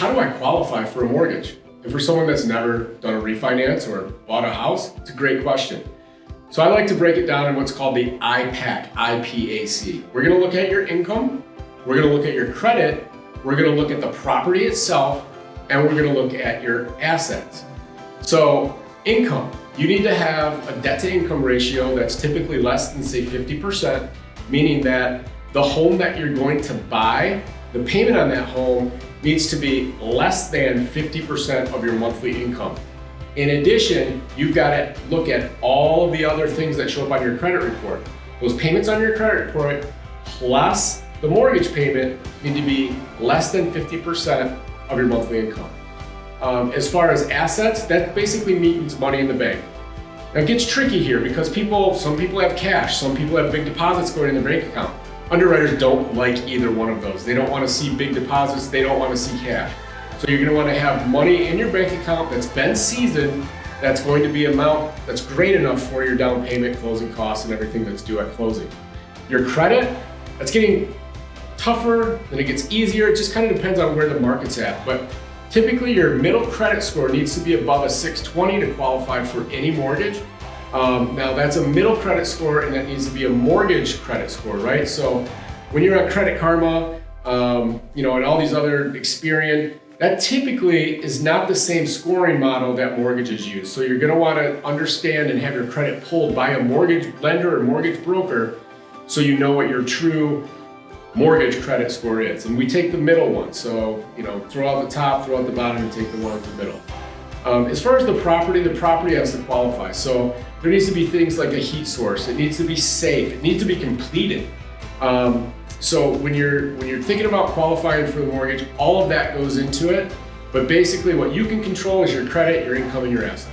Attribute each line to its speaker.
Speaker 1: how do I qualify for a mortgage? And for someone that's never done a refinance or bought a house, it's a great question. So I like to break it down in what's called the IPAC, IPAC. We're gonna look at your income, we're gonna look at your credit, we're gonna look at the property itself, and we're gonna look at your assets. So income, you need to have a debt to income ratio that's typically less than say 50%, meaning that the home that you're going to buy, the payment on that home needs to be less than 50% of your monthly income. In addition, you've got to look at all of the other things that show up on your credit report. Those payments on your credit report plus the mortgage payment need to be less than 50% of your monthly income. As far as assets, that basically means money in the bank. Now it gets tricky here because some people have cash, some people have big deposits going in their bank account. Underwriters don't like either one of those. They don't want to see big deposits, they don't want to see cash. So you're going to want to have money in your bank account that's been seasoned, that's going to be amount that's great enough for your down payment, closing costs, and everything that's due at closing. Your credit, that's getting tougher, then it gets easier. It just kind of depends on where the market's at. But typically your middle credit score needs to be above a 620 to qualify for any mortgage. Now that's a middle credit score and that needs to be a mortgage credit score, right? So when you're on Credit Karma, and all these other Experian, that typically is not the same scoring model that mortgages use. So you're gonna wanna understand and have your credit pulled by a mortgage lender or mortgage broker so you know what your true mortgage credit score is. And we take the middle one. So, throw out the top, throw out the bottom, and take the one at the middle. As far as the property has to qualify. So there needs to be things like a heat source. It needs to be safe. It needs to be completed. So when you're thinking about qualifying for the mortgage, all of that goes into it. But basically what you can control is your credit, your income, and your assets.